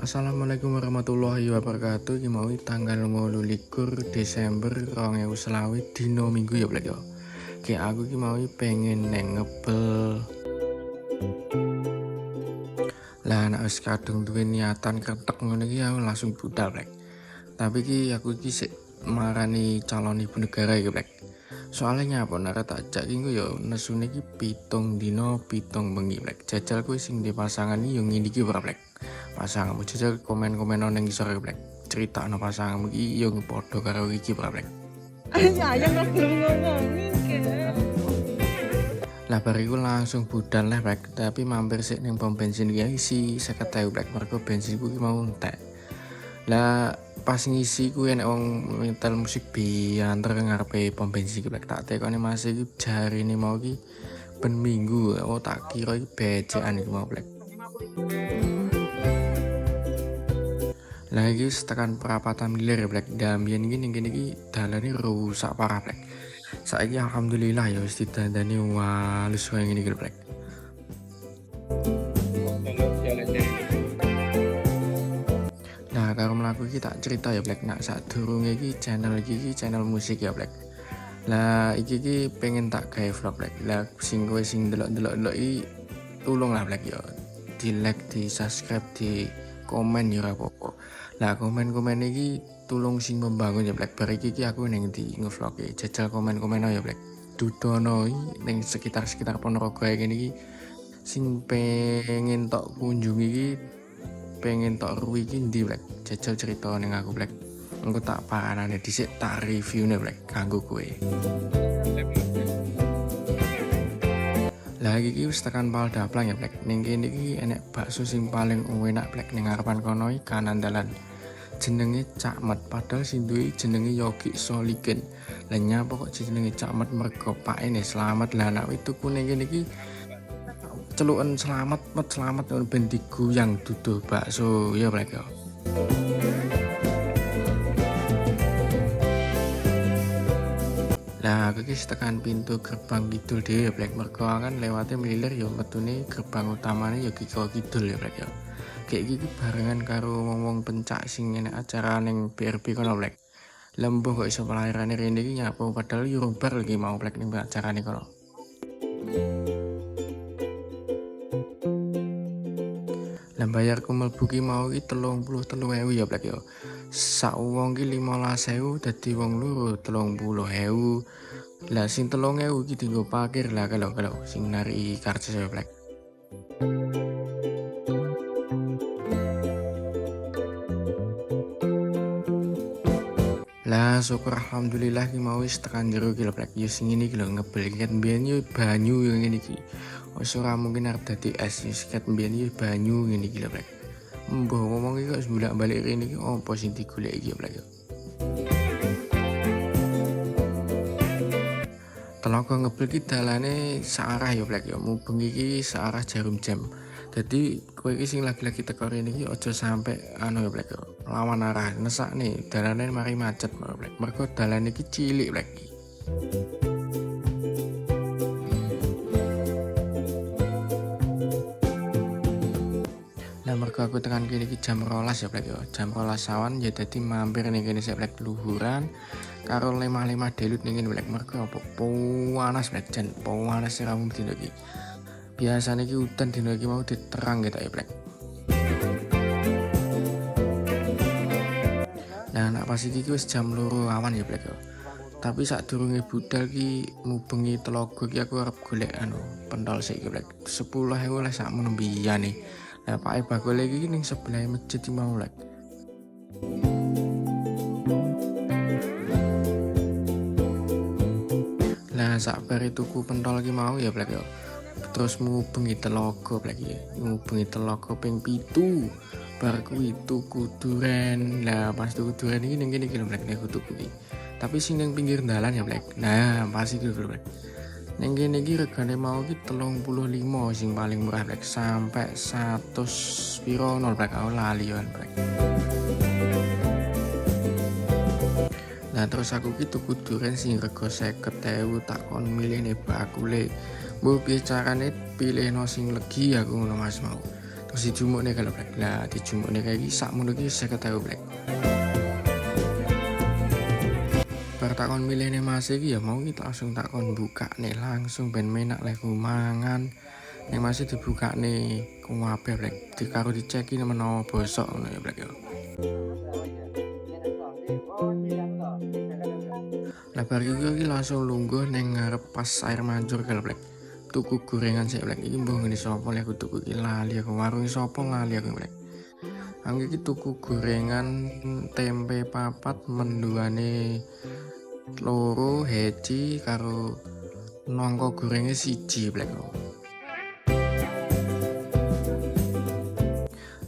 Assalamualaikum warahmatullahi wabarakatuh. Iki mau tanggal 28 Desember 2020 dino Minggu ya Blek ya. Ki aku ki mau pengen neng ngebel. Lah nek wis kadung duwe niatan kretek ngono iki aku langsung budal Blek. Tapi ki aku ki sik marani calon ibu negara iki Blek. Soalnya nyapa nek tak jak ki ya nesune ki 7 dino 7 bengi Blek. Jajal kuwi sing di pasangan iki yo ngene iki ora Blek. Pasanganmu jajal komen-komen nang ngisor Blek. Critakno pasanganmu iki yo padha karo iki ora Blek. Sayang lah belum ngomongin kan. Lah bariku langsung budal lah Blek, tapi mampir sik ning pom bensin iki isi 50.000 Blek, mergo bensinku ki mau entek. Lah pas ngisi ku enek wong nyetel musik bianter ngarepe pom bensin iki Blek, tak tekoni Mas iki jarine mau ki ben minggu, oh tak kira iki becekan iki mau Blek. Lah iki tekan perapatan milir ya Blek, dambian iki ning kene iki dalane rusak parah Blek. Saiki alhamdulillah ya wis didandani walus kaya ngene iki Blek. Nah, karo mlaku iki tak cerita ya Blek, nak sadurunge iki channel musik ya Blek. Lah iki pengen tak gawe vlog Blek. Lah sing kowe sing delok-delok iki tulunglah Blek ya. Di-like, di-subscribe, di komen ya ora apa-apa. Lah komen-komen iki tulung sing membangun ya Blek. Bar iki aku ning ndi ngevlog e. Jajal komen-komen ya Blek. Dudono ning sekitar Ponorogo kene iki sing pengen tok kunjungi iki pengen tok ruwi iki ndi Blek. Jajal cerita ning aku Blek. Engko tak paranane dhisik tak reviewne Blek kanggo kowe. Lah iki wis tekan Pal Daplang ya Blek. Ning kene iki enek bakso sing paling enak Blek ning ngarepan kono iki kanan dalan. Jenenge Cakmet, padahal sing duwe jenenge Yogi Solikin. Lah nyapa kok jenenge Cakmet mergo pakene Slamet. Lah anak itu kuning kene iki celuken selamat ben diguyang duduh bakso ya Blek ya. Lah aku iki tekan pintu gerbang kidul dhewe ya Blek, mergo kan lewate mililir ya metune gerbang utamane ya kidul ya Blek ya. Kayak gitu barengan karo ngomong pencak sing enek acara ning BRB kono Blek. Lembuh kok iso pelairane rene iki nyapa padahal urung bar lagi mau Blek ning acarane kono. Lah bayarku mlebu ki mau ki 33.000 ya Blek ya. Sak wong ki 15.000 dadi wong loro 30.000. Lah sing 3.000 ki dienggo parkir lah kalau sing nari karcis ya Blek. Lah syukur alhamdulillah ki mau wis tekan jero ki lho Blek. Ya sing ngene iki lho ngebel ket mbiyen yo banyu yo ngene iki. Wis ora mungkin arep dadi es wis ket mbiyen yo banyu ngene iki lho Blek. Mbah ngomong iki kok bolak-balik rene iki opo sing digoleki iki Blek yo. Telaga ngebel ki dalane searah ya Blek ya. Mubeng iki searah Jarum Jam. Jadi kowe iki sing lagi-lagi teko rene iki aja sampe ya Blek ya. Lawan arah nesakne dalane mari macet Blek. Mergo dalane iki cilik Blek. Lah mergo aku tekan kene iki jam 12 ya Blek ya. Jam 12 awan ya dadi mampir ning kene sik Blek luhuran karo lemah-lemah delut ning kene Blek. Mergo apa? Panas Blek jan panas ora mung dino iki. Biasanya ki udan dino iki mau diterang gitu ya Blek. Nah nak pas iki wis jam 2 awan ya Blek ya. Tapi sak durunge budal ki mubengi telaga ki aku arep golek pentol sik Blek. 10.000 lah sak menembiyane. Lah pake bakul iki ning sebelah masjid iki mau Blek. Lah sak bare tuku pentol ki mau ya Blek ya. Terus mubengi telaga Blek ya. Mubengi telaga ping 7. Bar kuwi tuku duren. Lah pas tuku duren iki ning kene iki lho Blek nek tuku iki. Tapi sing ning pinggir dalan ya Blek. Nah, pas iki lho Blek. Ning kene iki regane mau iki 35 sing paling murah Blek sampai 100 piro nol Blek aku lali yo Blek. Nah terus aku ki tuku duren sing rega 50.000 tak kon milihne bakule. Mbok piye carane pilihno sing legi aku ngono Mas mau. terus dijumuk nih kalau Black. Lah dijumuk nih kayak gini sakmono iki 50.000 Black. Bar takon milih nih Mas iki ya mau kita langsung takon buka nih langsung ben menak lek mangan. Yang masih dibuka nih kuwabe Black. Dikaro diceki menawa bosok ngono ya Black ya. Lah bar iki langsung lungguh ning ngarep pas air mancur kalau Black. Tuku gorengan sik Black. Iki mbah ngene sapa lek aku tuku iki lali aku warung sapa lali aku Black. Aku iki tuku gorengan tempe papat menduane loro heci karo nongko gorengnya siji Black.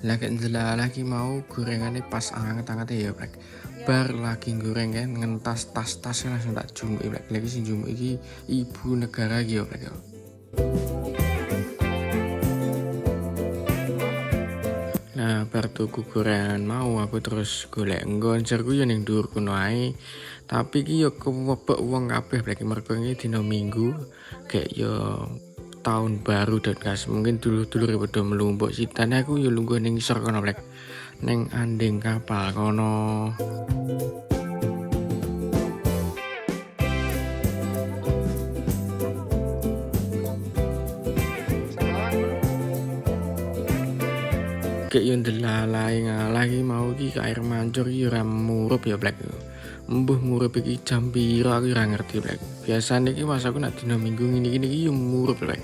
Lagi ndelok lagi mau gorengannya pas anget-anget ya Black. Bar lagi goreng kan ngentas tas-tas langsung tak jumuk Black. Lagi sing jumuk iki ibu negara iki ya Black. Nah, bar tuku gorengan mau aku terus golek nggoncerku ya ning dhuwur kono ae. Tapi iki ya kewebek wong kabeh Black mergo iki dina Minggu kayak ya tahun baru dan gas mungkin dulur-dulur ya pada melumpuk sitane aku ya lungguh ning isor kono Black. Ning anding kapal kono. Kayak yo ndelalae ngalah iki mau iki ke air mancur iki ora murup ya Black. Embuh murup iki jam pira aku ora ngerti Black. Biasane iki pas aku nak dina Minggu ngene iki yo murup Black.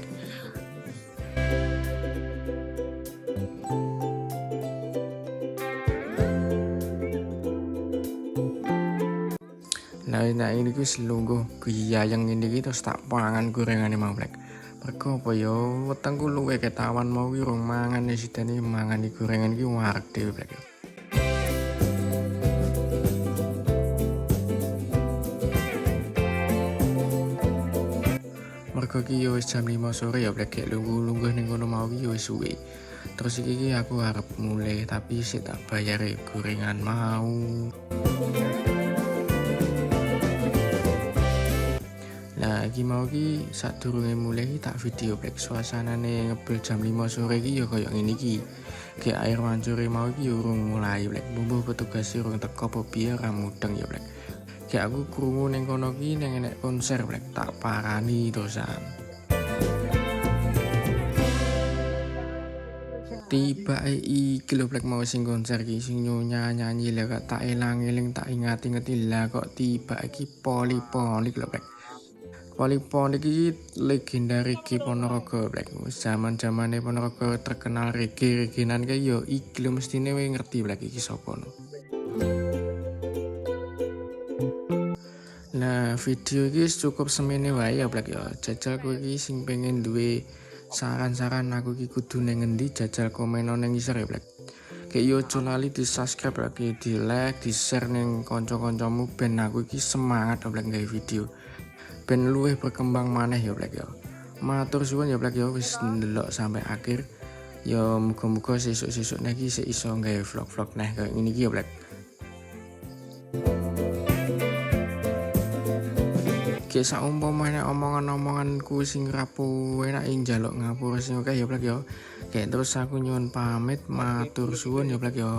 Nah ini gue selungguh giyayang ini gitu terus tak pangan gorengane mau Black. Mergo apa ya wetengku luwe ketawan mau ki rong mangan ya sidane mangan iki gorengan iki wareg dhewe Black. Mergo ki yo wis jam 5 sore ya Black kayak lungguh-lungguh ning kono mau ki yo wis suwe. Terus iki aku harap mulai tapi sik tak bayar gorengan mau. Nah, iki mau ki sadurunge mulai tak video Black suasanane ngebel jam 5 sore iki ya koyo ngene iki. Kayak air mancure mau iki ya urung mulai Black. Bumbu petugas urung teko apa piye ora mudeng ya Black. Kayak aku krungu ning kono ki ning enek konser Black tak parani terusan. Tiba iki lho Black mau sing konser ki sing nyanyi lah kok tak elang-eling tak ingat-ingeti lah kok tiba iki Poliponik lho Black. Poliponik iki legenda reggae Ponorogo Black. Zaman-zamane Ponorogo terkenal reggae-reggaenan kae yo iki lho mestine kowe ngerti Black iki sapa no. Nah, video iki cukup semene wae ya Black ya. Jajal kowe iki sing pengen duwe saran-saran aku iki kudu ning ngendi jajal komen ning isor ya Black. Kayak yo aja lali di subscribe lagi, di like, di share ning kanca-kancamu ben aku iki semangat Black gawe video. Ben luwih berkembang maneh ya Black ya. Matur suwun ya Black ya wis ndelok sampai akhir. Ya muga-muga sesuk-sesuk iki sik iso gawe vlog-vlog neh kayak ngene iki ya Black. Kayak saumpamane omongan-omonganku sing rapuh enak njaluk ngapura sing oke ya Black ya. Kayak terus aku nyuwun pamit matur suwun ya Black ya.